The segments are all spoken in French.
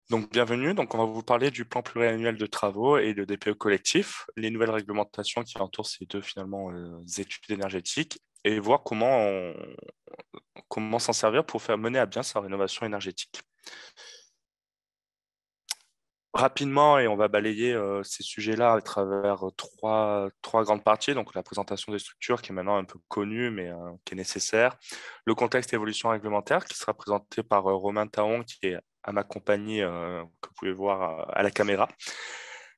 Donc, bienvenue. Donc, on va vous parler du plan pluriannuel de travaux et de DPE collectif, les nouvelles réglementations qui entourent ces deux finalement études énergétiques et voir comment s'en servir pour faire mener à bien sa rénovation énergétique. Rapidement, et on va balayer ces sujets-là à travers trois grandes parties. Donc, la présentation des structures qui est maintenant un peu connue, mais qui est nécessaire. Le contexte évolution réglementaire qui sera présenté par Romain Taon, qui est à ma compagnie, que vous pouvez voir à la caméra.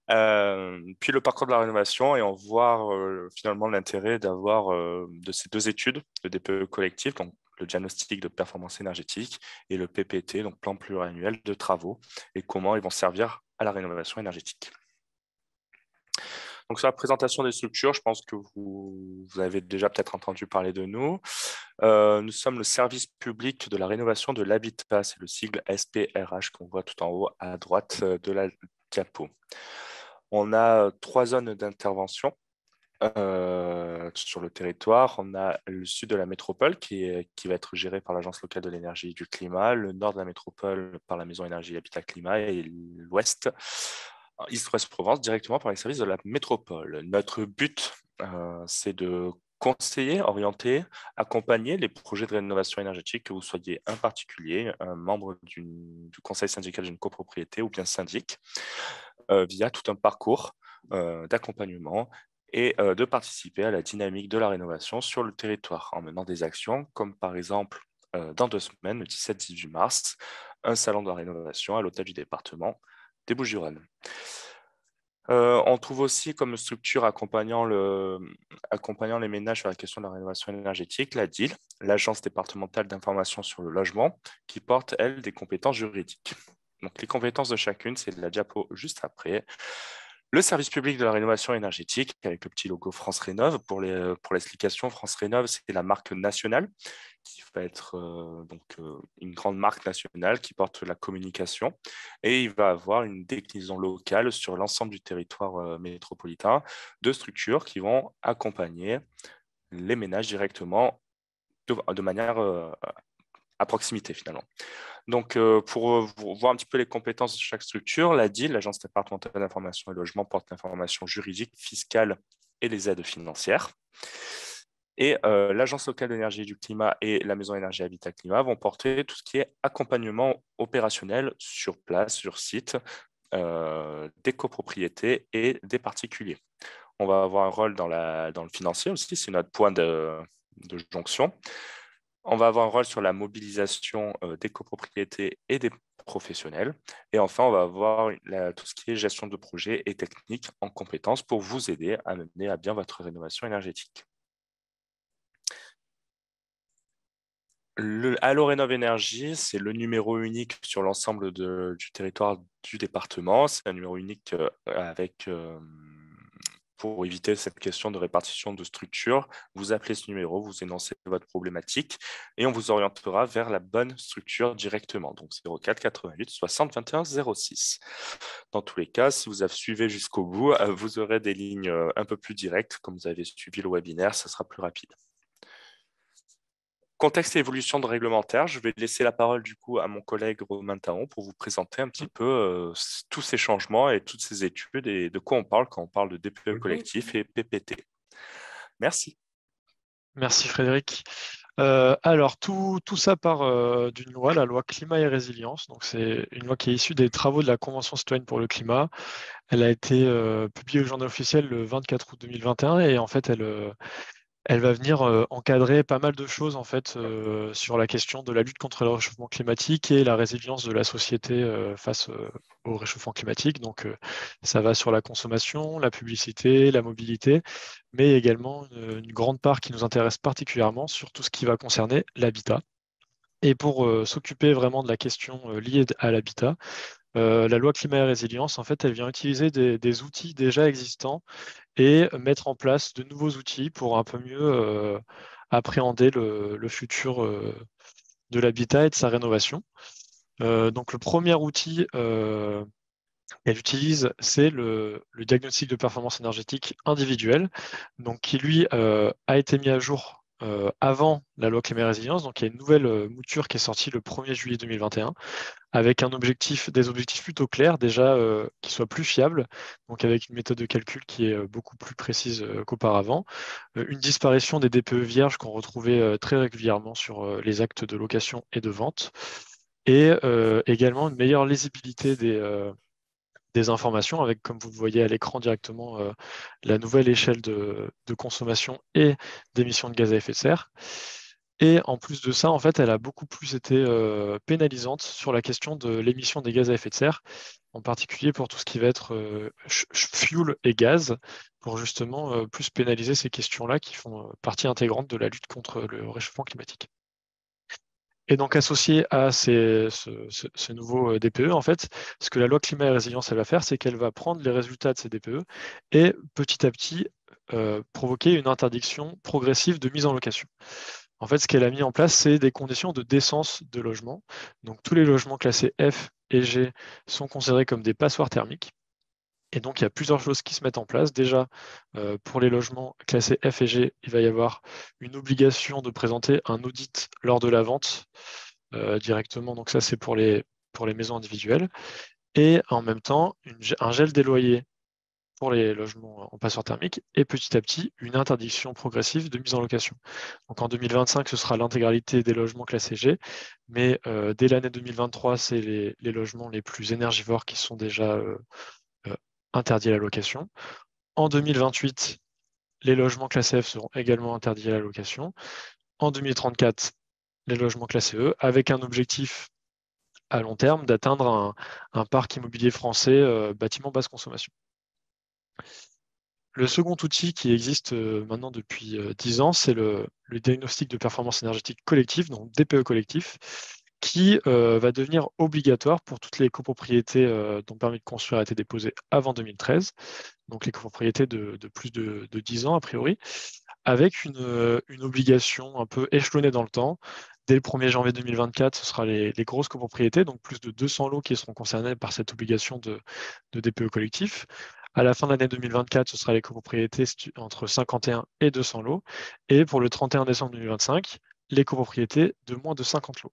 Puis le parcours de la rénovation et on voit finalement l'intérêt d'avoir de ces deux études, le DPE collectif, donc le diagnostic de performance énergétique, et le PPT, donc plan pluriannuel de travaux, et comment ils vont servir à la rénovation énergétique. Donc sur la présentation des structures, je pense que vous avez déjà peut-être entendu parler de nous. Nous sommes le service public de la rénovation de l'habitat, c'est le sigle SPRH qu'on voit tout en haut à droite de la diapo. On a trois zones d'intervention sur le territoire. On a le sud de la métropole qui va être géré par l'Agence locale de l'énergie et du climat, le nord de la métropole par la Maison Énergie Habitat Climat et l'ouest, East-Ouest Provence, directement par les services de la métropole. Notre but, c'est de conseiller, orienter, accompagner les projets de rénovation énergétique, que vous soyez un particulier, un membre du conseil syndical d'une copropriété ou bien syndic, via tout un parcours d'accompagnement et de participer à la dynamique de la rénovation sur le territoire en menant des actions comme par exemple dans 2 semaines, le 17-18 mars, un salon de la rénovation à l'hôtel du département des Bouches-du-Rhône. On trouve aussi comme structure accompagnant les ménages sur la question de la rénovation énergétique, la DIL, l'Agence départementale d'information sur le logement, qui porte, elle, des compétences juridiques. Donc, les compétences de chacune, c'est de la diapo juste après. Le service public de la rénovation énergétique, avec le petit logo France Rénov. Pour l'explication, France Rénov, c'est la marque nationale qui va être une grande marque nationale qui porte la communication et il va avoir une déclinaison locale sur l'ensemble du territoire métropolitain de structures qui vont accompagner les ménages directement de manière à proximité finalement. Donc, pour voir un petit peu les compétences de chaque structure, la DIL, l'Agence départementale d'information et logement, porte l'information juridique, fiscale et les aides financières. Et l'Agence locale d'énergie et du climat et la Maison Énergie Habitat Climat vont porter tout ce qui est accompagnement opérationnel sur place, sur site, des copropriétés et des particuliers. On va avoir un rôle dans le financier aussi, c'est notre point de jonction. On va avoir un rôle sur la mobilisation des copropriétés et des professionnels. Et enfin, on va avoir tout ce qui est gestion de projet et technique en compétences pour vous aider à mener à bien votre rénovation énergétique. Allo Rénov Énergie, c'est le numéro unique sur l'ensemble du territoire du département. C'est un numéro unique pour éviter cette question de répartition de structure. Vous appelez ce numéro, vous énoncez votre problématique et on vous orientera vers la bonne structure directement. Donc 04 88 60 21 06. Dans tous les cas, si vous avez suivi jusqu'au bout, vous aurez des lignes un peu plus directes. Comme vous avez suivi le webinaire, ça sera plus rapide. Contexte et évolution de réglementaire, je vais laisser la parole du coup à mon collègue Romain Taon pour vous présenter un petit peu tous ces changements et toutes ces études et de quoi on parle quand on parle de DPE collectif et PPT. Merci. Merci Frédéric. Alors, tout ça part d'une loi, la loi Climat et Résilience. Donc, c'est une loi qui est issue des travaux de la Convention citoyenne pour le climat. Elle a été publiée au Journal officiel le 24 août 2021 et en fait, elle va venir encadrer pas mal de choses en fait sur la question de la lutte contre le réchauffement climatique et la résilience de la société face au réchauffement climatique. Donc, ça va sur la consommation, la publicité, la mobilité, mais également une grande part qui nous intéresse particulièrement sur tout ce qui va concerner l'habitat. Et pour s'occuper vraiment de la question liée à l'habitat, la loi climat et résilience, en fait, elle vient utiliser des outils déjà existants et mettre en place de nouveaux outils pour un peu mieux appréhender le futur de l'habitat et de sa rénovation. Donc, le premier outil qu'elle utilise, c'est le diagnostic de performance énergétique individuel, donc qui lui a été mis à jour avant la loi climat et résilience. Donc il y a une nouvelle mouture qui est sortie le 1er juillet 2021 avec des objectifs plutôt clairs, déjà qui soient plus fiables, donc avec une méthode de calcul qui est beaucoup plus précise qu'auparavant, une disparition des DPE vierges qu'on retrouvait très régulièrement sur les actes de location et de vente, et également une meilleure lisibilité des informations avec, comme vous le voyez à l'écran directement, la nouvelle échelle de consommation et d'émissions de gaz à effet de serre. Et en plus de ça, en fait, elle a beaucoup plus été pénalisante sur la question de l'émission des gaz à effet de serre, en particulier pour tout ce qui va être fuel et gaz, pour justement plus pénaliser ces questions-là qui font partie intégrante de la lutte contre le réchauffement climatique. Et donc associé à ce nouveau DPE, en fait, ce que la loi climat et résilience elle va faire, c'est qu'elle va prendre les résultats de ces DPE et petit à petit provoquer une interdiction progressive de mise en location. En fait, ce qu'elle a mis en place, c'est des conditions de décence de logement. Donc tous les logements classés F et G sont considérés comme des passoires thermiques. Et donc, il y a plusieurs choses qui se mettent en place. Déjà, pour les logements classés F et G, il va y avoir une obligation de présenter un audit lors de la vente directement. Donc ça, c'est pour les maisons individuelles. Et en même temps, un gel des loyers pour les logements en passoire thermique et petit à petit, une interdiction progressive de mise en location. Donc en 2025, ce sera l'intégralité des logements classés G, mais dès l'année 2023, c'est les logements les plus énergivores qui sont déjà euh, interdits à la location. En 2028, les logements classés F seront également interdits à la location. En 2034, les logements classés E, avec un objectif à long terme d'atteindre un parc immobilier français bâtiment basse consommation. Le second outil qui existe maintenant depuis 10 ans, c'est le diagnostic de performance énergétique collective, donc DPE collectif, qui va devenir obligatoire pour toutes les copropriétés dont le permis de construire a été déposé avant 2013, donc les copropriétés de plus de 10 ans a priori, avec une obligation un peu échelonnée dans le temps. Dès le 1er janvier 2024, ce sera les grosses copropriétés, donc plus de 200 lots qui seront concernés par cette obligation de DPE collectif. À la fin de l'année 2024, ce sera les copropriétés entre 51 et 200 lots. Et pour le 31 décembre 2025, les copropriétés de moins de 50 lots.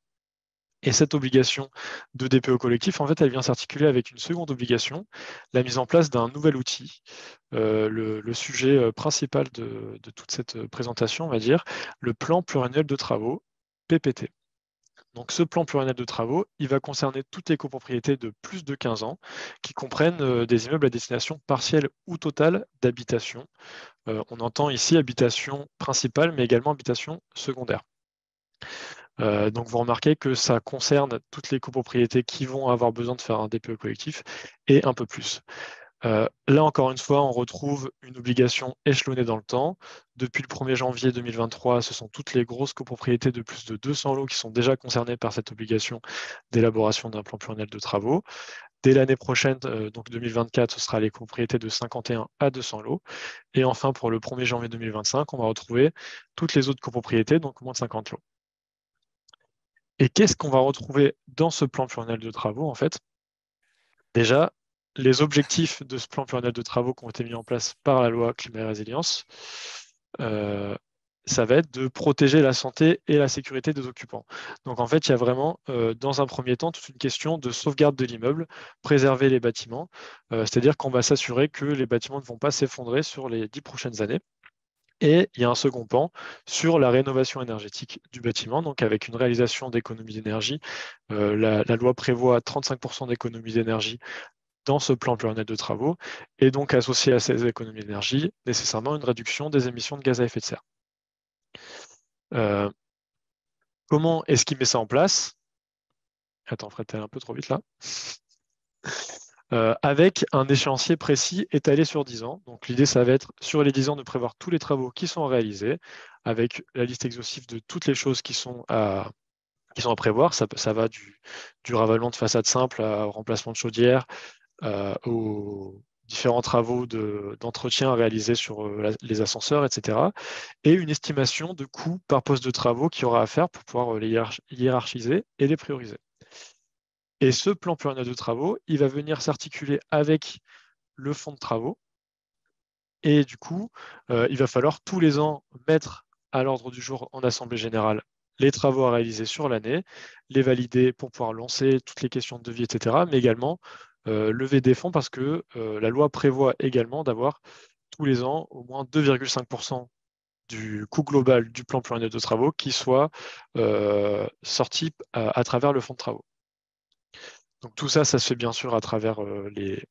Et cette obligation de DPE collectif, en fait, elle vient s'articuler avec une seconde obligation, la mise en place d'un nouvel outil. Le sujet principal de toute cette présentation, on va dire, le plan pluriannuel de travaux, PPT. Donc ce plan pluriannuel de travaux, il va concerner toutes les copropriétés de plus de 15 ans qui comprennent des immeubles à destination partielle ou totale d'habitation. On entend ici habitation principale, mais également habitation secondaire. Donc vous remarquez que ça concerne toutes les copropriétés qui vont avoir besoin de faire un DPE collectif et un peu plus. Là, encore une fois, on retrouve une obligation échelonnée dans le temps. Depuis le 1er janvier 2023, ce sont toutes les grosses copropriétés de plus de 200 lots qui sont déjà concernées par cette obligation d'élaboration d'un plan pluriannuel de travaux. Dès l'année prochaine, donc 2024, ce sera les copropriétés de 51 à 200 lots. Et enfin, pour le 1er janvier 2025, on va retrouver toutes les autres copropriétés, donc moins de 50 lots. Et qu'est-ce qu'on va retrouver dans ce plan pluriannuel de travaux, en fait? Déjà, les objectifs de ce plan pluriannuel de travaux qui ont été mis en place par la loi climat et résilience, ça va être de protéger la santé et la sécurité des occupants. Donc en fait, il y a vraiment, dans un premier temps, toute une question de sauvegarde de l'immeuble, préserver les bâtiments, c'est-à-dire qu'on va s'assurer que les bâtiments ne vont pas s'effondrer sur les 10 prochaines années. Et il y a un second pan sur la rénovation énergétique du bâtiment, donc avec une réalisation d'économies d'énergie. La loi prévoit 35% d'économies d'énergie dans ce plan pluriannuel de travaux, et donc associé à ces économies d'énergie, nécessairement une réduction des émissions de gaz à effet de serre. Comment est-ce qu'il met ça en place? Attends, Fred, t'es un peu trop vite là. Avec un échéancier précis étalé sur 10 ans. Donc l'idée, ça va être sur les 10 ans de prévoir tous les travaux qui sont réalisés, avec la liste exhaustive de toutes les choses qui sont à prévoir. Ça va du ravalement de façade simple au remplacement de chaudière, aux différents travaux d'entretien réalisés sur les ascenseurs, etc. Et une estimation de coûts par poste de travaux qu'il y aura à faire pour pouvoir les hiérarchiser et les prioriser. Et ce plan pluriannuel de travaux, il va venir s'articuler avec le fonds de travaux. Et du coup, il va falloir tous les ans mettre à l'ordre du jour en Assemblée générale les travaux à réaliser sur l'année, les valider pour pouvoir lancer toutes les questions de devis, etc., mais également lever des fonds parce que la loi prévoit également d'avoir tous les ans au moins 2,5% du coût global du plan pluriannuel de travaux qui soit sorti à travers le fonds de travaux. Donc tout ça, ça se fait bien sûr à travers les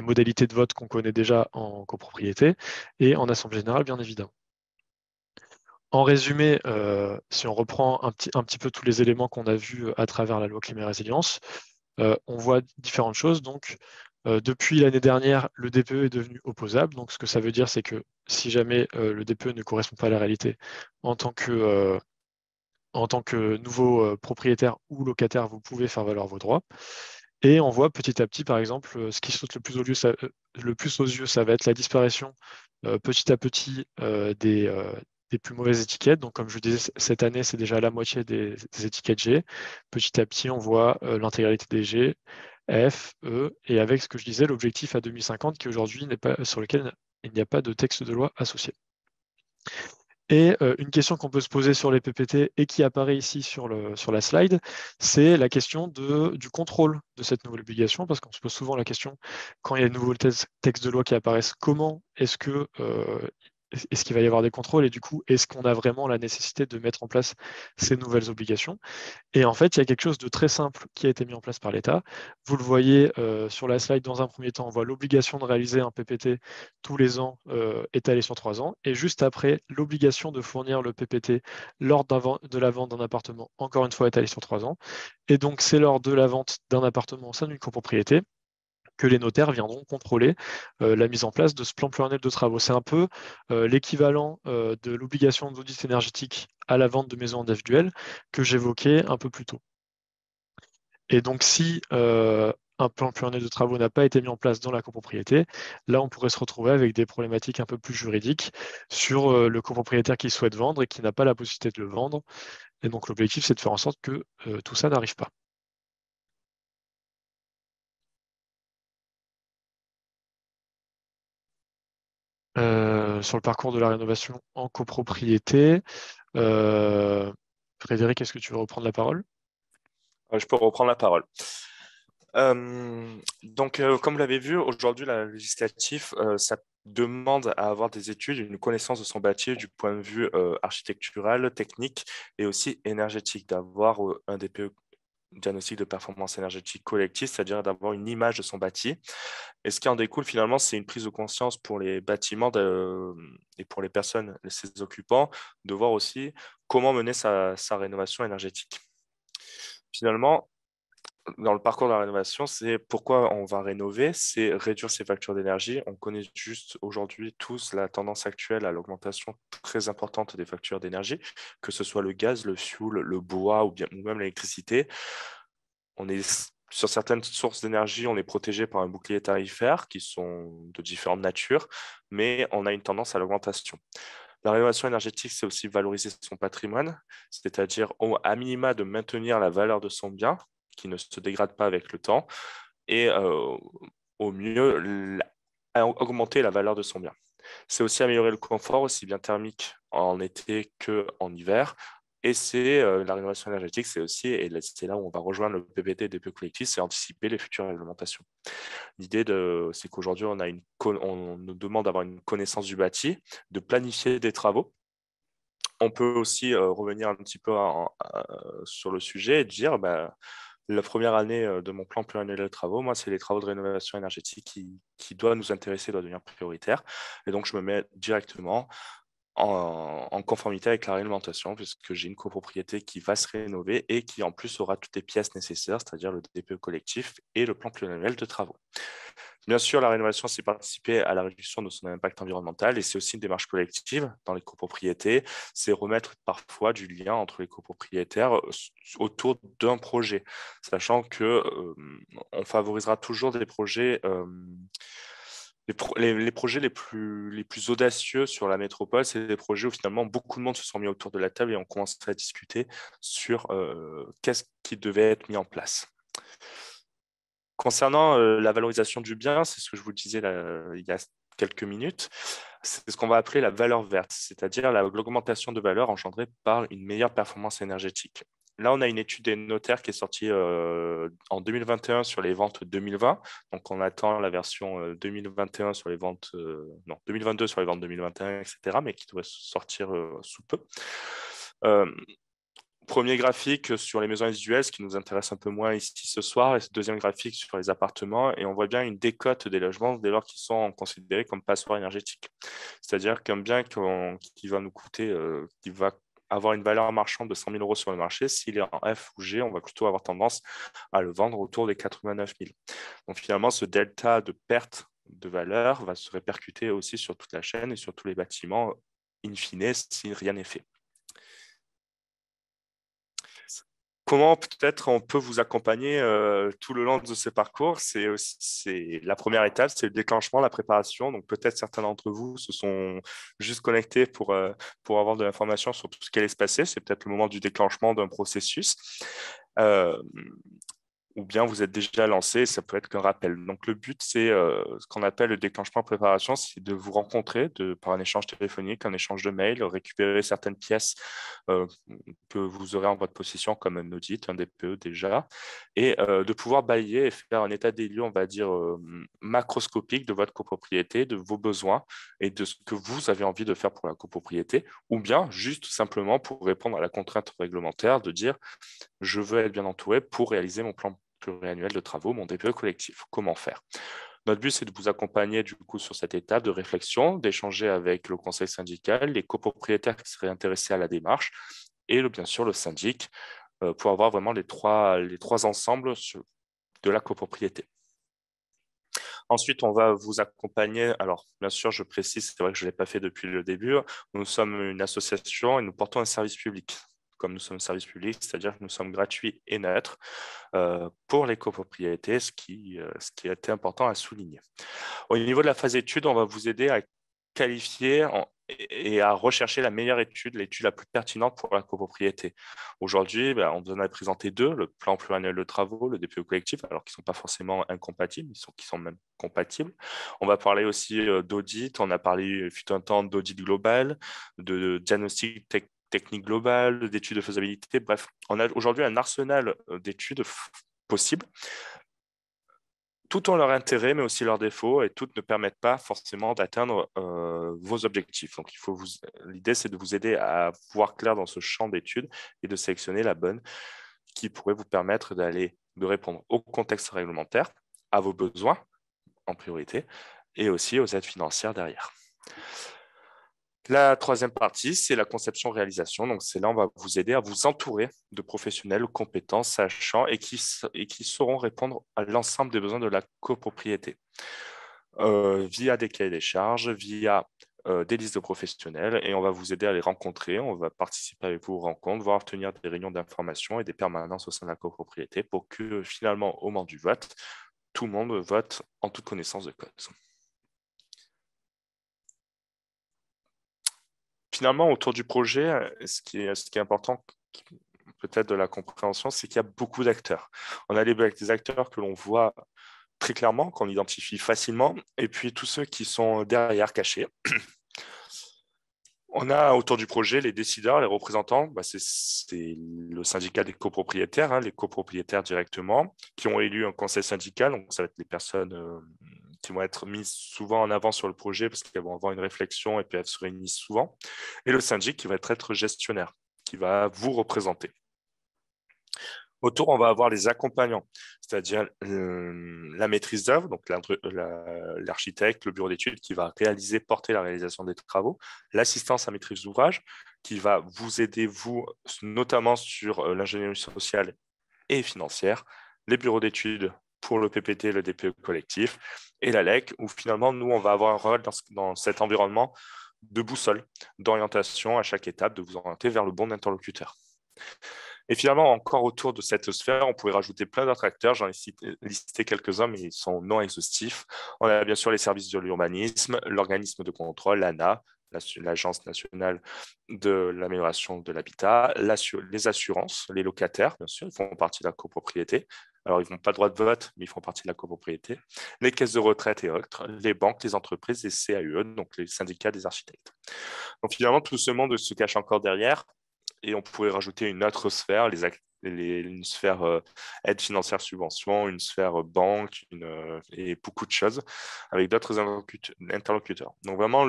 modalités de vote qu'on connaît déjà en copropriété et en assemblée générale, bien évidemment. En résumé, si on reprend un petit peu tous les éléments qu'on a vus à travers la loi climat et résilience, on voit différentes choses. Donc, depuis l'année dernière, le DPE est devenu opposable. Donc, ce que ça veut dire, c'est que si jamais le DPE ne correspond pas à la réalité, en tant que nouveau propriétaire ou locataire, vous pouvez faire valoir vos droits. Et on voit petit à petit, par exemple, ce qui saute le plus aux yeux, ça va être la disparition petit à petit des plus mauvaises étiquettes. Donc, comme je disais, cette année, c'est déjà la moitié des étiquettes G. Petit à petit, on voit l'intégralité des G, F, E, et avec ce que je disais, l'objectif à 2050, qui aujourd'hui n'est pas sur lequel il n'y a pas de texte de loi associé. Et une question qu'on peut se poser sur les PPT et qui apparaît ici sur la slide, c'est la question du contrôle de cette nouvelle obligation, parce qu'on se pose souvent la question, quand il y a de nouveaux textes de loi qui apparaissent, comment est-ce qu'il va y avoir des contrôles et du coup, est-ce qu'on a vraiment la nécessité de mettre en place ces nouvelles obligations? Et en fait, il y a quelque chose de très simple qui a été mis en place par l'État. Vous le voyez sur la slide, dans un premier temps, on voit l'obligation de réaliser un PPT tous les ans étalé sur 3 ans. Et juste après, l'obligation de fournir le PPT lors de la vente d'un appartement, encore une fois étalé sur 3 ans. Et donc, c'est lors de la vente d'un appartement au sein d'une copropriété que les notaires viendront contrôler la mise en place de ce plan pluriannuel de travaux. C'est un peu l'équivalent de l'obligation d'audit énergétique à la vente de maisons individuelles que j'évoquais un peu plus tôt. Et donc, si un plan pluriannuel de travaux n'a pas été mis en place dans la copropriété, là, on pourrait se retrouver avec des problématiques un peu plus juridiques sur le copropriétaire qui souhaite vendre et qui n'a pas la possibilité de le vendre. Et donc, l'objectif, c'est de faire en sorte que tout ça n'arrive pas. Sur le parcours de la rénovation en copropriété, Frédéric, est-ce que tu veux reprendre la parole? Je peux reprendre la parole. Comme vous l'avez vu, aujourd'hui, la législatif, ça demande à avoir des études, une connaissance de son bâti du point de vue architectural, technique et aussi énergétique, d'avoir un DPE, diagnostic de performance énergétique collective, c'est-à-dire d'avoir une image de son bâti. Et ce qui en découle finalement, c'est une prise de conscience pour les bâtiments et pour les personnes, ses occupants, de voir aussi comment mener sa rénovation énergétique. Finalement, dans le parcours de la rénovation, c'est pourquoi on va rénover, c'est réduire ses factures d'énergie. On connaît juste aujourd'hui tous la tendance actuelle à l'augmentation très importante des factures d'énergie, que ce soit le gaz, le fioul, le bois ou même l'électricité. On est sur certaines sources d'énergie, on est protégé par un bouclier tarifaire qui sont de différentes natures, mais on a une tendance à l'augmentation. La rénovation énergétique, c'est aussi valoriser son patrimoine, c'est-à-dire à minima de maintenir la valeur de son bien, qui ne se dégrade pas avec le temps, et au mieux augmenter la valeur de son bien. C'est aussi améliorer le confort, aussi bien thermique en été qu'en hiver. Et c'est la rénovation énergétique, c'est aussi, et c'est là où on va rejoindre le PPT et DPE collectif, c'est anticiper les futures réglementations. L'idée, c'est qu'aujourd'hui, on nous demande d'avoir une connaissance du bâti, de planifier des travaux. On peut aussi revenir un petit peu sur le sujet et dire, la première année de mon plan pluriannuel de travaux, moi, c'est les travaux de rénovation énergétique qui doivent nous intéresser, doivent devenir prioritaire. Et donc, je me mets directement en conformité avec la réglementation, puisque j'ai une copropriété qui va se rénover et qui, en plus, aura toutes les pièces nécessaires, c'est-à-dire le DPE collectif et le plan pluriannuel de travaux. Bien sûr, la rénovation, c'est participer à la réduction de son impact environnemental et c'est aussi une démarche collective dans les copropriétés. C'est remettre parfois du lien entre les copropriétaires autour d'un projet, sachant que on favorisera toujours des projets, les projets les plus audacieux sur la métropole, c'est des projets où finalement beaucoup de monde se sont mis autour de la table et ont commencé à discuter sur qu'est-ce qui devait être mis en place. Concernant la valorisation du bien, c'est ce que je vous disais là, il y a quelques minutes, c'est ce qu'on va appeler la valeur verte, c'est-à-dire l'augmentation de valeur engendrée par une meilleure performance énergétique. Là, on a une étude des notaires qui est sortie en 2021 sur les ventes 2020. Donc, on attend la version 2021 sur les ventes, non, 2022 sur les ventes 2021, etc., mais qui doit sortir sous peu. Premier graphique sur les maisons individuelles, ce qui nous intéresse un peu moins ici ce soir, et ce deuxième graphique sur les appartements, et on voit bien une décote des logements dès lors qu'ils sont considérés comme passoires énergétiques. C'est-à-dire qu'un bien qui va nous coûter, qui va avoir une valeur marchande de 100 000 € sur le marché, s'il est en F ou G, on va plutôt avoir tendance à le vendre autour des 89 000. Donc finalement, ce delta de perte de valeur va se répercuter aussi sur toute la chaîne et sur tous les bâtiments, in fine, si rien n'est fait. Comment peut-être on peut vous accompagner tout le long de ce parcours? C'est la première étape, c'est le déclenchement, la préparation. Donc peut-être certains d'entre vous se sont juste connectés pour avoir de l'information sur tout ce qui allait se passer. C'est peut-être le moment du déclenchement d'un processus. Euh, ou bien vous êtes déjà lancé, ça peut être qu'un rappel. Donc le but, c'est ce qu'on appelle le déclenchement préparation, c'est de vous rencontrer par un échange téléphonique, un échange de mails, récupérer certaines pièces euh, que vous aurez en votre possession, comme un audit, un DPE déjà, et de pouvoir balayer et faire un état des lieux, on va dire, macroscopique de votre copropriété, de vos besoins et de ce que vous avez envie de faire pour la copropriété, ou bien juste simplement pour répondre à la contrainte réglementaire de dire je veux être bien entouré pour réaliser mon plan pluriannuel de travaux, mon DPE collectif. Comment faire? Notre but, c'est de vous accompagner du coup sur cette étape de réflexion, d'échanger avec le conseil syndical, les copropriétaires qui seraient intéressés à la démarche et bien sûr le syndic pour avoir vraiment les trois ensembles de la copropriété. Ensuite, on va vous accompagner. Alors, bien sûr, je précise, c'est vrai que je ne l'ai pas fait depuis le début. Nous sommes une association et nous portons un service public. Comme nous sommes un service public, c'est-à-dire que nous sommes gratuits et neutres pour les copropriétés, ce qui a été important à souligner. Au niveau de la phase étude, on va vous aider à qualifier et à rechercher la meilleure étude, l'étude la plus pertinente pour la copropriété. Aujourd'hui, on vous en a présenté deux, le plan pluriannuel de travaux, le DPE collectif, alors qu'ils ne sont pas forcément incompatibles, qui sont même compatibles. On va parler aussi d'audit, on a parlé, fut un temps, d'audit global, de diagnostic technique globale, d'études de faisabilité. Bref, on a aujourd'hui un arsenal d'études possibles tout ont leur intérêt, mais aussi leurs défauts, et toutes ne permettent pas forcément d'atteindre vos objectifs. Donc, l'idée, c'est de vous aider à voir clair dans ce champ d'études et de sélectionner la bonne qui pourrait vous permettre de répondre au contexte réglementaire, à vos besoins en priorité, et aussi aux aides financières derrière. La troisième partie, c'est la conception-réalisation. Donc, c'est là, on va vous aider à vous entourer de professionnels compétents, sachants et qui sauront répondre à l'ensemble des besoins de la copropriété via des cahiers des charges, via des listes de professionnels, et on va vous aider à les rencontrer. On va participer avec vous aux rencontres, voire tenir des réunions d'information et des permanences au sein de la copropriété pour que finalement, au moment du vote, tout le monde vote en toute connaissance de cause. Finalement, autour du projet, ce qui est important, peut-être de la compréhension, c'est qu'il y a beaucoup d'acteurs. On a des acteurs que l'on voit très clairement, qu'on identifie facilement, et puis tous ceux qui sont derrière, cachés. On a autour du projet les décideurs, les représentants, c'est le syndicat des copropriétaires, les copropriétaires directement, qui ont élu un conseil syndical, donc ça va être les personnes qui vont être mises souvent en avant sur le projet parce qu'elles vont avoir une réflexion et puis elles se réunissent souvent, et le syndic qui va être gestionnaire, qui va vous représenter. Autour, on va avoir les accompagnants, c'est-à-dire la maîtrise d'œuvre, donc l'architecte, le bureau d'études qui va porter la réalisation des travaux, l'assistance à maîtrise d'ouvrage qui va vous aider, vous, notamment sur l'ingénierie sociale et financière, les bureaux d'études pour le PPT, le DPE collectif, et la LEC, où finalement, nous, on va avoir un rôle dans cet environnement de boussole, d'orientation à chaque étape, de vous orienter vers le bon interlocuteur. Et finalement, encore autour de cette sphère, on pourrait rajouter plein d'autres acteurs. J'en ai listé quelques-uns, mais ils sont non exhaustifs. On a bien sûr les services de l'urbanisme, l'organisme de contrôle, l'ANA, l'Agence nationale de l'amélioration de l'habitat, les assurances, les locataires, bien sûr, ils font partie de la copropriété, Alors, ils n'ont pas le droit de vote, mais ils font partie de la copropriété. Les caisses de retraite et autres, les banques, les entreprises, les CAUE, donc les syndicats des architectes. Donc, finalement, tout ce monde se cache encore derrière. Et on pourrait rajouter une autre sphère, une sphère aide financière subvention, une sphère banque et beaucoup de choses avec d'autres interlocuteurs. Donc vraiment,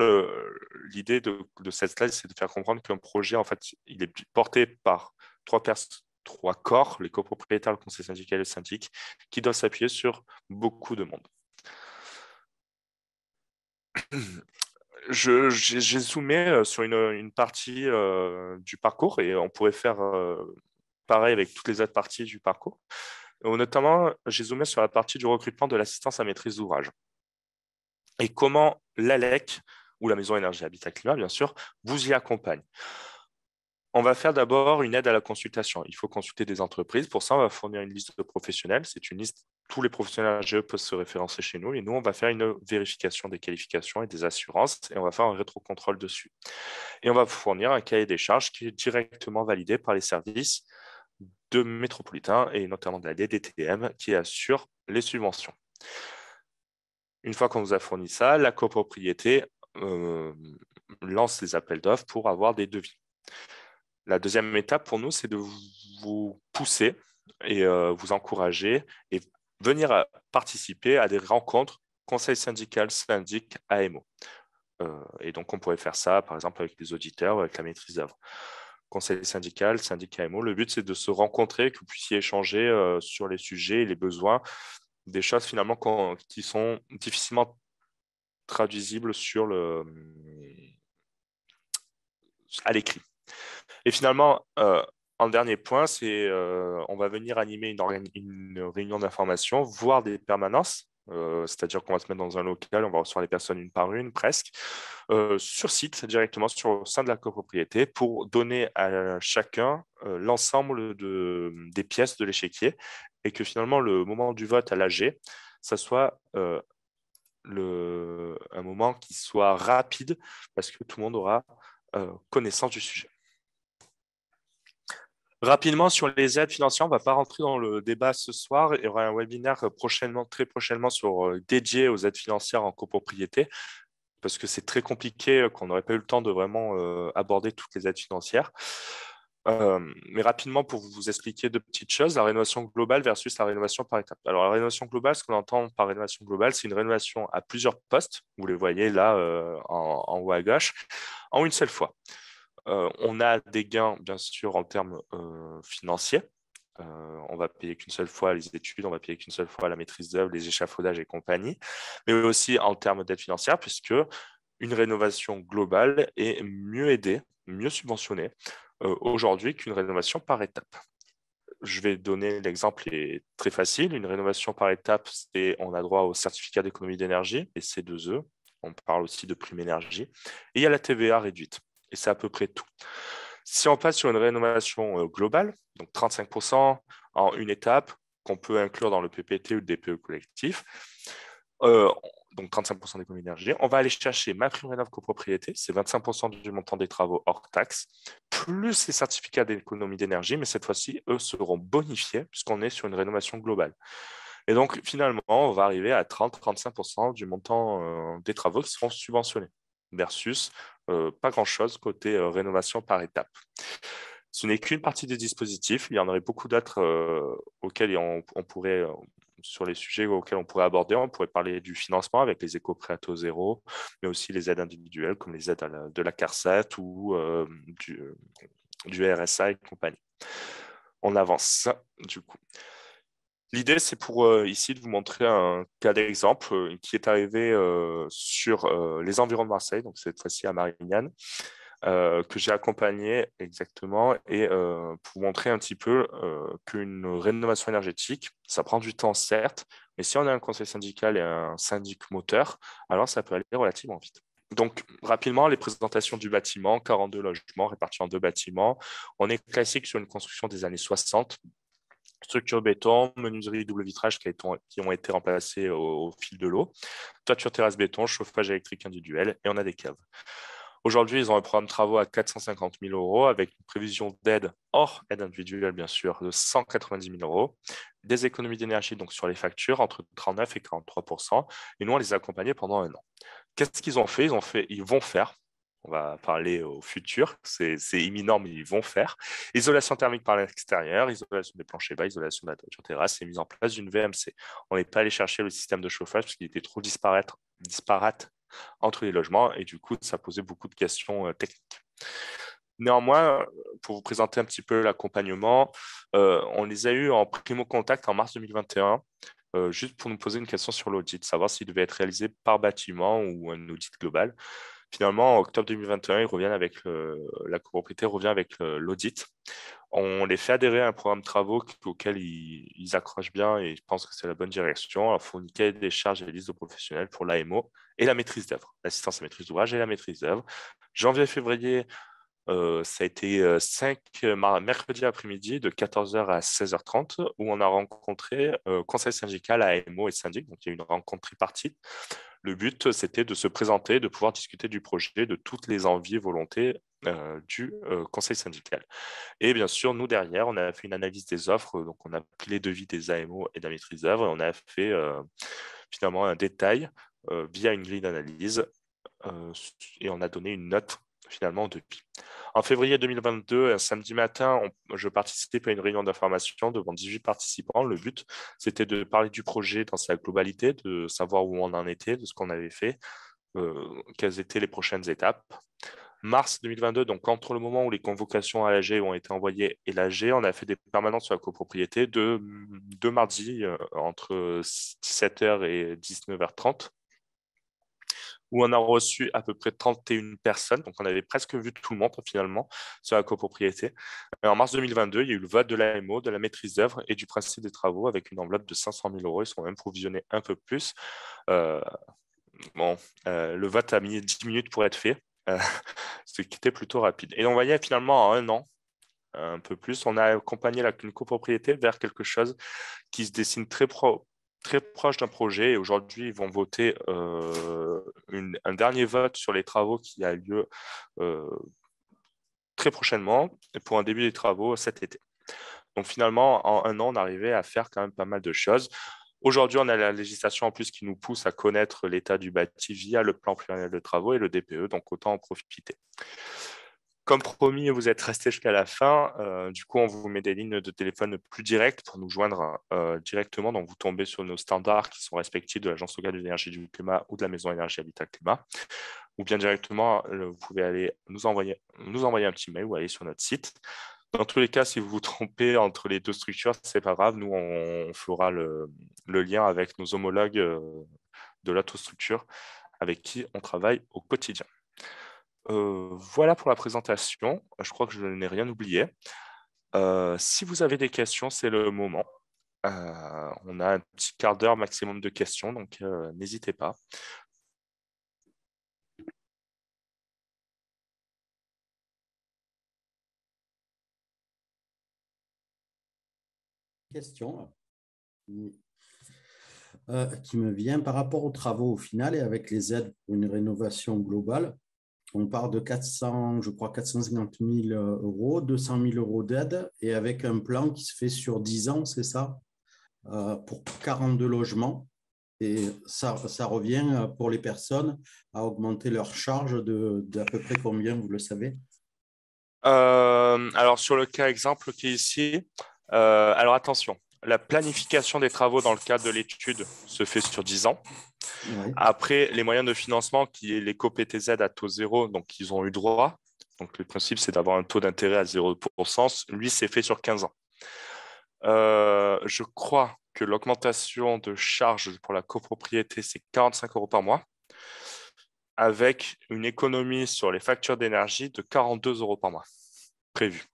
l'idée de cette slide, c'est de faire comprendre qu'un projet, en fait, il est porté par trois corps, les copropriétaires, le conseil syndical et le syndic, qui doivent s'appuyer sur beaucoup de monde. J'ai zoomé sur une partie du parcours et on pourrait faire pareil avec toutes les autres parties du parcours. Notamment, j'ai zoomé sur la partie du recrutement de l'assistance à maîtrise d'ouvrage et comment l'ALEC, ou la Maison Énergie Habitat Climat, bien sûr, vous y accompagne. On va faire d'abord une aide à la consultation. Il faut consulter des entreprises. Pour ça, on va fournir une liste de professionnels. C'est une liste, tous les professionnels RGE peuvent se référencer chez nous. Et nous, on va faire une vérification des qualifications et des assurances et on va faire un rétrocontrôle dessus. Et on va fournir un cahier des charges qui est directement validé par les services de métropolitains et notamment de la DDTM qui assure les subventions. Une fois qu'on vous a fourni ça, la copropriété lance les appels d'offres pour avoir des devis. La deuxième étape pour nous, c'est de vous pousser et vous encourager et venir participer à des rencontres conseil syndical, syndic, AMO. Et donc, on pourrait faire ça, par exemple, avec les auditeurs, avec la maîtrise d'œuvre. Conseil syndical, syndic AMO, le but, c'est de se rencontrer, que vous puissiez échanger sur les sujets et les besoins, des choses finalement qui sont difficilement traduisibles à l'écrit. Et finalement, en dernier point, c'est on va venir animer une réunion d'information, voire des permanences. C'est-à-dire qu'on va se mettre dans un local, on va recevoir les personnes une par une presque, sur site directement au sein de la copropriété pour donner à chacun l'ensemble des pièces de l'échiquier et que finalement le moment du vote à l'AG, ça soit un moment qui soit rapide parce que tout le monde aura connaissance du sujet. Rapidement, sur les aides financières, on ne va pas rentrer dans le débat ce soir. Il y aura un webinaire très prochainement dédié aux aides financières en copropriété, parce que c'est très compliqué, qu'on n'aurait pas eu le temps de vraiment aborder toutes les aides financières. Mais rapidement, pour vous expliquer deux petites choses, la rénovation globale versus la rénovation par étape. Alors, la rénovation globale, ce qu'on entend par rénovation globale, c'est une rénovation à plusieurs postes. Vous les voyez là en haut à gauche, en une seule fois. On a des gains, bien sûr, en termes financiers. On va payer qu'une seule fois les études, on va payer qu'une seule fois la maîtrise d'œuvre, les échafaudages et compagnie, mais aussi en termes d'aide financière, puisque une rénovation globale est mieux aidée, mieux subventionnée aujourd'hui qu'une rénovation par étape. Je vais donner l'exemple qui est très facile. Une rénovation par étape, on a droit au certificat d'économie d'énergie, les C2E. On parle aussi de prime énergie. Et il y a la TVA réduite. Et c'est à peu près tout. Si on passe sur une rénovation globale, donc 35% en une étape, qu'on peut inclure dans le PPT ou le DPE collectif, donc 35% d'économie d'énergie, on va aller chercher ma prime rénov copropriété, c'est 25% du montant des travaux hors taxes, plus les certificats d'économie d'énergie, mais cette fois-ci, eux seront bonifiés puisqu'on est sur une rénovation globale. Et donc, finalement, on va arriver à 30-35% du montant des travaux qui seront subventionnés versus pas grand-chose côté rénovation par étape. Ce n'est qu'une partie des dispositifs. Il y en aurait beaucoup d'autres auxquels on pourrait, sur les sujets auxquels on pourrait aborder. On pourrait parler du financement avec les éco-prêts à taux zéro, mais aussi les aides individuelles comme les aides de la CARSAT ou du RSA et compagnie. On avance, du coup. L'idée, c'est pour ici de vous montrer un cas d'exemple qui est arrivé sur les environs de Marseille, donc cette fois-ci à Marignane, que j'ai accompagné exactement et pour vous montrer un petit peu qu'une rénovation énergétique, ça prend du temps certes, mais si on a un conseil syndical et un syndic moteur, alors ça peut aller relativement vite. Donc, rapidement, les présentations du bâtiment, 42 logements répartis en deux bâtiments. On est classique sur une construction des années 60. Structure béton, menuiserie double vitrage qui ont été remplacées au fil de l'eau, toiture terrasse béton, chauffage électrique individuel et on a des caves. Aujourd'hui, ils ont un programme de travaux à 450 000 € avec une prévision d'aide hors aide individuelle, bien sûr, de 190 000 €, des économies d'énergie donc sur les factures entre 39 et 43%. Et nous, on les a accompagnés pendant un an. Qu'est-ce qu'ils ont fait? Ils vont faire, on va parler au futur, c'est imminent, mais ils vont faire. Isolation thermique par l'extérieur, isolation des planchers bas, isolation de la toiture terrasse et mise en place d'une VMC. On n'est pas allé chercher le système de chauffage parce qu'il était trop disparate entre les logements et du coup, ça posait beaucoup de questions techniques. Néanmoins, pour vous présenter un petit peu l'accompagnement, on les a eus en primo contact en mars 2021, juste pour nous poser une question sur l'audit, savoir s'il devait être réalisé par bâtiment ou un audit global. Finalement, en octobre 2021, la copropriété revient avec l'audit. On les fait adhérer à un programme de travaux auquel ils accrochent bien et je pense que c'est la bonne direction. On fournit cahier des charges et des listes de professionnels pour l'AMO et la maîtrise d'œuvre, l'assistance à maîtrise d'ouvrage et la maîtrise d'œuvre. Janvier-février, ça a été mercredi après-midi de 14h à 16h30 où on a rencontré conseil syndical, AMO et syndic. Donc, il y a eu une rencontre tripartite. Le but, c'était de se présenter, de pouvoir discuter du projet, de toutes les envies et volontés du conseil syndical. Et bien sûr, nous, derrière, on a fait une analyse des offres. Donc, on a pris les devis des AMO et de la maîtrise d'œuvre et on a fait finalement un détail via une grille d'analyse et on a donné une note finalement au devis. En février 2022, un samedi matin, je participe à une réunion d'information devant 18 participants. Le but, c'était de parler du projet dans sa globalité, de savoir où on en était, de ce qu'on avait fait, quelles étaient les prochaines étapes. Mars 2022, donc entre le moment où les convocations à l'AG ont été envoyées et l'AG, on a fait des permanences sur la copropriété de mardi entre 17h et 19h30 où on a reçu à peu près 31 personnes. Donc, on avait presque vu tout le monde finalement sur la copropriété. Et en mars 2022, il y a eu le vote de l'AMO, de la maîtrise d'œuvre et du principe des travaux avec une enveloppe de 500 000 euros. Ils sont même provisionnés un peu plus. Euh, le vote a mis 10 minutes pour être fait, ce qui était plutôt rapide. Et on voyait finalement en un an, un peu plus, on a accompagné une copropriété vers quelque chose qui se dessine très proche d'un projet. Et aujourd'hui, ils vont voter un dernier vote sur les travaux qui a lieu très prochainement et pour un début des travaux cet été. Donc finalement, en un an, on arrivait à faire quand même pas mal de choses. Aujourd'hui, on a la législation en plus qui nous pousse à connaître l'état du bâti via le plan pluriannuel de travaux et le DPE, donc autant en profiter. Comme promis, vous êtes resté jusqu'à la fin. Du coup, on vous met des lignes de téléphone plus directes pour nous joindre directement. Donc, vous tombez sur nos standards qui sont respectifs de l'Agence locale de l'énergie et du climat ou de la Maison énergie habitat climat. Ou bien directement, vous pouvez aller nous envoyer un petit mail ou aller sur notre site. Dans tous les cas, si vous vous trompez entre les deux structures, c'est pas grave. Nous, on fera le lien avec nos homologues de l'autre structure avec qui on travaille au quotidien. Voilà pour la présentation. Je crois que je n'ai rien oublié. Si vous avez des questions, c'est le moment. On a un petit quart d'heure maximum de questions, donc n'hésitez pas. Question qui me vient par rapport aux travaux au final et avec les aides pour une rénovation globale. On part de 400, je crois 450 000 euros, 200 000 euros d'aide et avec un plan qui se fait sur 10 ans, c'est ça, pour 42 logements. Et ça revient pour les personnes à augmenter leur charge d'à peu près combien, vous le savez? Alors, sur le cas exemple qui est ici, alors attention, la planification des travaux dans le cadre de l'étude se fait sur 10 ans. Oui. Après, les moyens de financement, qui est l'éco-PTZ à taux zéro, donc ils ont eu droit. Donc, le principe, c'est d'avoir un taux d'intérêt à 0%. Lui, c'est fait sur 15 ans. Je crois que l'augmentation de charges pour la copropriété, c'est 45 euros par mois, avec une économie sur les factures d'énergie de 42 euros par mois prévue.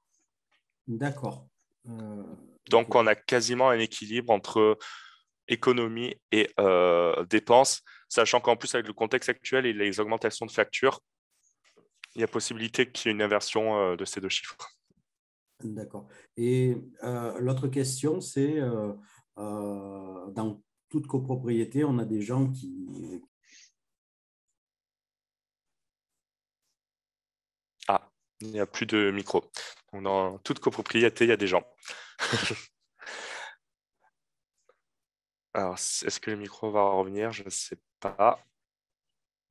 D'accord. Donc, Okay. on a quasiment un équilibre entre économie et dépenses, sachant qu'en plus, avec le contexte actuel et les augmentations de factures, il y a possibilité qu'il y ait une inversion de ces deux chiffres. D'accord. Et l'autre question, c'est dans toute copropriété, on a des gens qui... Ah, il n'y a plus de micro. Donc, dans toute copropriété, il y a des gens. Alors, est-ce que le micro va revenir? Je ne sais pas.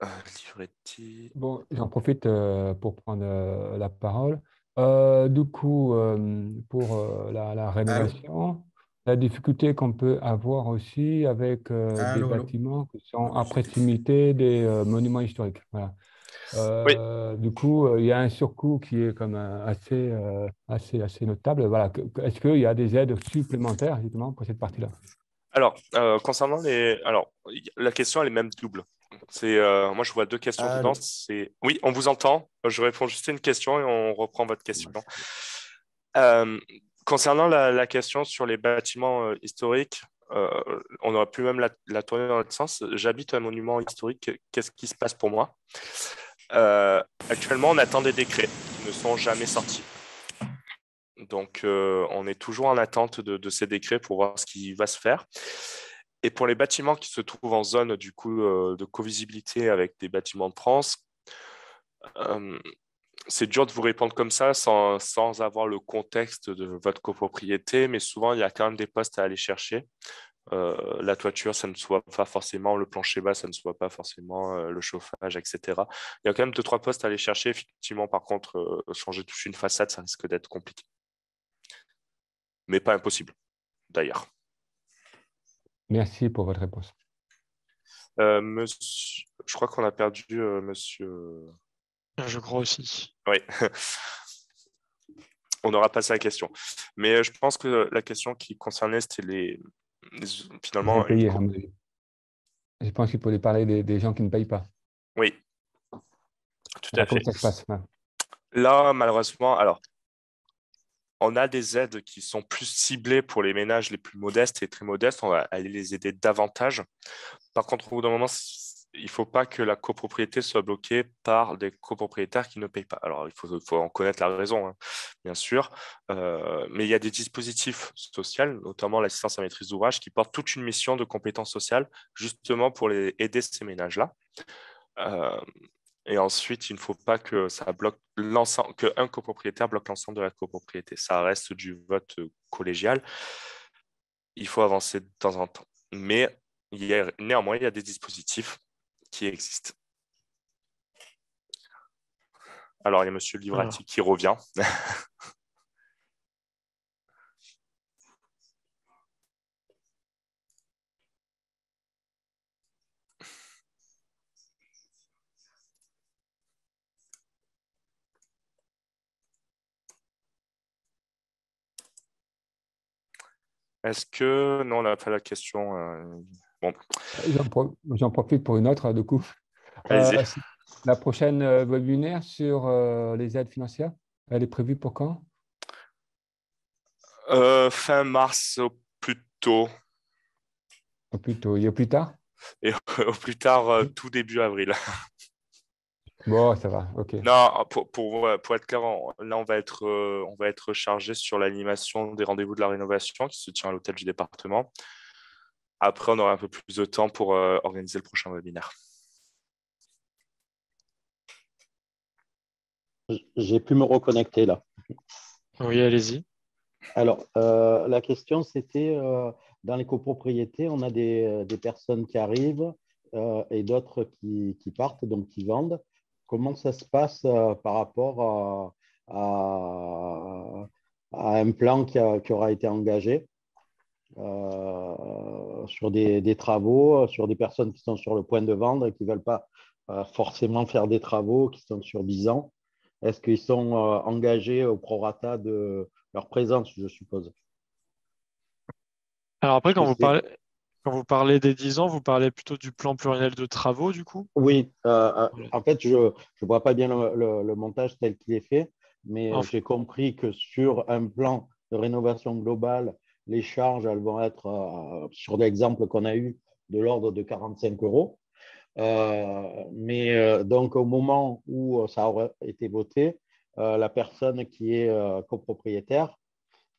Livretti. Bon, j'en profite pour prendre la parole. Du coup, pour la Allô? rénovation, la difficulté qu'on peut avoir aussi avec des Allô, allô. bâtiments qui sont à proximité des monuments historiques. Voilà. Oui, Du coup, il y a un surcoût qui est comme assez notable. Voilà. Est-ce qu'il y a des aides supplémentaires justement pour cette partie-là? alors, concernant les... Alors, la question, elle est même double. Moi, je vois deux questions dedans. Allô. Oui, on vous entend. Je réponds juste à une question et on reprend votre question. Euh, Concernant la question sur les bâtiments historiques, on aurait pu même la tourner dans l'autre sens. J'habite un monument historique. Qu'est-ce qui se passe pour moi? Actuellement, on attend des décrets qui ne sont jamais sortis. Donc, on est toujours en attente de ces décrets pour voir ce qui va se faire. Et pour les bâtiments qui se trouvent en zone du coup de co-visibilité avec des bâtiments de France, euh, c'est dur de vous répondre comme ça sans avoir le contexte de votre copropriété, mais souvent il y a quand même des postes à aller chercher. La toiture, ça ne soit pas forcément le plancher bas, ça ne soit pas forcément le chauffage, etc. Il y a quand même deux, trois postes à aller chercher. Effectivement, par contre, changer toute une façade, ça risque d'être compliqué, mais pas impossible d'ailleurs. Merci pour votre réponse. Je crois qu'on a perdu monsieur. Je crois aussi. Oui, on aura passé la question. Mais je pense que la question qui concernait, c'était Les finalement impayés, à mon avis. Je pense qu'il faut lui parler des gens qui ne payent pas. Oui, tout à Alors, comment fait. ça se passe? Ouais. Là, malheureusement, alors, on a des aides qui sont plus ciblées pour les ménages les plus modestes et très modestes. On va aller les aider davantage. Par contre, au bout d'un moment, il ne faut pas que la copropriété soit bloquée par des copropriétaires qui ne payent pas. Alors, il faut en connaître la raison, hein, bien sûr. Mais il y a des dispositifs sociaux, notamment l'assistance à maîtrise d'ouvrage, qui portent toute une mission de compétences sociales, justement pour aider ces ménages-là. Euh, et ensuite, il ne faut pas que ça bloque l'ensemble, qu'un copropriétaire bloque l'ensemble de la copropriété. Ça reste du vote collégial. Il faut avancer de temps en temps. Mais néanmoins, il y a des dispositifs qui existent. Alors, il y a Monsieur Livrati qui revient. Est-ce que... Non, on n'a pas la question. Bon, J'en profite pour une autre, du coup. allez-y. La prochaine webinaire sur les aides financières, elle est prévue pour quand? Fin mars au plus tôt. Ou plutôt, il y a plus tard? Et au plus tard, tout début avril. Bon, ça va, ok. Non, pour être clair, là, on va être chargé sur l'animation des rendez-vous de la rénovation qui se tient à l'hôtel du département. Après, on aura un peu plus de temps pour organiser le prochain webinaire. J'ai pu me reconnecter là. Oui, allez-y. Alors, la question, c'était, dans les copropriétés, on a des personnes qui arrivent et d'autres qui partent, donc qui vendent. Comment ça se passe par rapport à un plan qui aura été engagé sur des travaux, sur des personnes qui sont sur le point de vendre et qui ne veulent pas forcément faire des travaux, qui sont sur 10 ans? Est-ce qu'ils sont engagés au prorata de leur présence, je suppose? Alors après, Est-ce que c'est- quand vous parlez des 10 ans, vous parlez plutôt du plan pluriannuel de travaux, du coup? Oui, Voilà. en fait, je ne vois pas bien le montage tel qu'il est fait, mais En- j'ai compris que sur un plan de rénovation globale, les charges, elles vont être, sur l'exemple qu'on a eu, de l'ordre de 45 euros. Mais donc, au moment où ça aurait été voté, la personne qui est copropriétaire,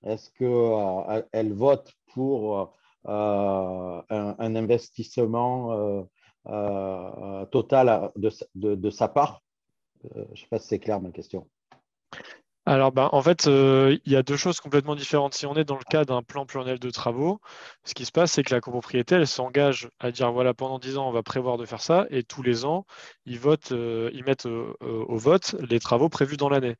est-ce qu'elle vote pour un investissement total de sa part? Je ne sais pas si c'est clair ma question. Alors, en fait, il y a deux choses complètement différentes. Si on est dans le cas d'un plan pluriannuel de travaux, ce qui se passe, c'est que la copropriété, elle s'engage à dire, voilà, pendant 10 ans, on va prévoir de faire ça, et tous les ans, ils votent, ils mettent au vote les travaux prévus dans l'année.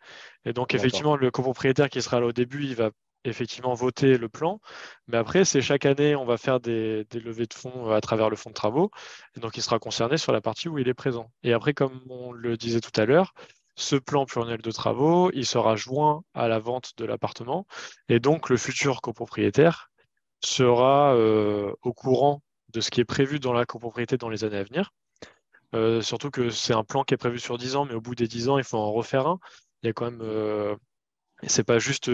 Et donc, D'accord. effectivement, le copropriétaire qui sera là au début, il va effectivement voter le plan, mais après, c'est chaque année, on va faire des levées de fonds à travers le fonds de travaux, et donc il sera concerné sur la partie où il est présent. Et après, comme on le disait tout à l'heure, ce plan pluriannuel de travaux, il sera joint à la vente de l'appartement et donc le futur copropriétaire sera au courant de ce qui est prévu dans la copropriété dans les années à venir. Surtout que c'est un plan qui est prévu sur 10 ans, mais au bout des 10 ans, il faut en refaire un. Il y a quand même, c'est pas juste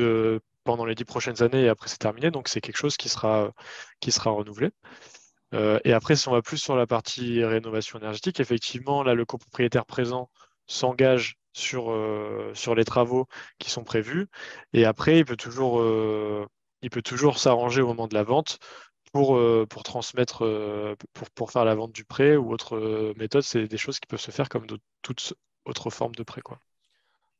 pendant les 10 prochaines années et après c'est terminé, donc c'est quelque chose qui sera renouvelé. Et après, si on va plus sur la partie rénovation énergétique, effectivement, là, le copropriétaire présent s'engage sur les travaux qui sont prévus. Et après, il peut toujours s'arranger au moment de la vente pour transmettre, pour faire la vente du prêt ou autre méthode. C'est des choses qui peuvent se faire comme de toute autre forme de prêt, quoi.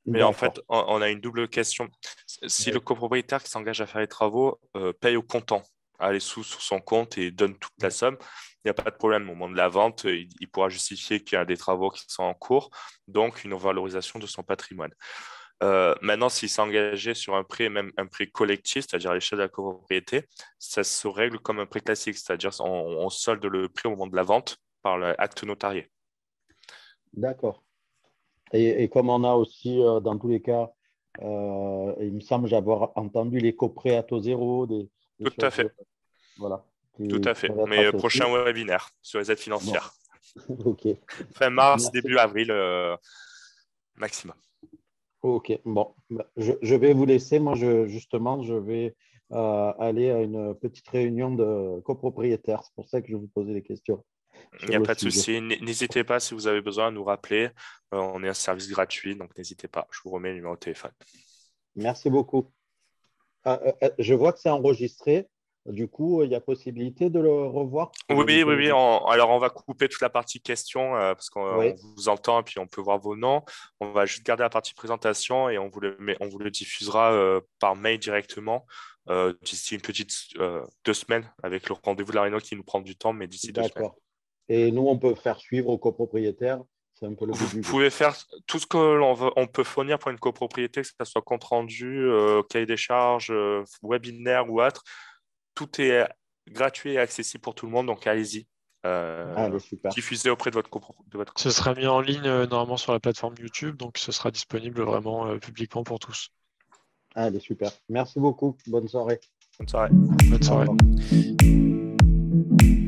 Mais en D'accord. fait, on a une double question. Si le copropriétaire qui s'engage à faire les travaux paye au comptant, a les sous sur son compte et donne toute la somme, il n'y a pas de problème. Au moment de la vente, il pourra justifier qu'il y a des travaux qui sont en cours, donc une valorisation de son patrimoine. Maintenant, s'il s'est engagé sur un prêt, même un prêt collectif, c'est-à-dire à l'échelle de la copropriété, ça se règle comme un prêt classique, c'est-à-dire on solde le prêt au moment de la vente par l'acte notarié. D'accord. Et comme on a aussi, dans tous les cas, il me semble j'avoir entendu les coprêts à taux zéro, des Tout à choses, fait, voilà, tout à qui fait. peuvent être Mais prochain associées. webinaire sur les aides Bon, financières. ok. Fin mars, Merci. début avril, maximum. Ok, bon, je vais vous laisser. Moi, justement, je vais aller à une petite réunion de copropriétaires. C'est pour ça que je vous posais des questions Il n'y sur a le pas de sujet. souci. N'hésitez pas si vous avez besoin à nous rappeler. On est un service gratuit, donc n'hésitez pas. Je vous remets le numéro de téléphone. Merci beaucoup. Je vois que c'est enregistré. Du coup, il y a possibilité de le revoir. Oui, oui, oui. Alors, on va couper toute la partie questions parce qu'on Oui, vous entend et puis on peut voir vos noms. On va juste garder la partie présentation et on vous le diffusera par mail directement d'ici une petite 2 semaines avec le rendez-vous de la réunion qui nous prend du temps, mais d'ici 2 semaines. d'accord. Et nous, on peut faire suivre aux copropriétaires. C'est un peu le but Vous du jeu. pouvez faire tout ce que l'on veut, on peut fournir pour une copropriété, que ce soit compte rendu, cahier des charges, webinaire ou autre. Tout est gratuit et accessible pour tout le monde, donc allez-y. Allez, super. Diffusez auprès de votre Ce sera mis copropriétaire. en ligne normalement sur la plateforme YouTube, donc ce sera disponible vraiment publiquement pour tous. Allez, super. Merci beaucoup. Bonne soirée. Bonne soirée. Bonne Au soirée. revoir.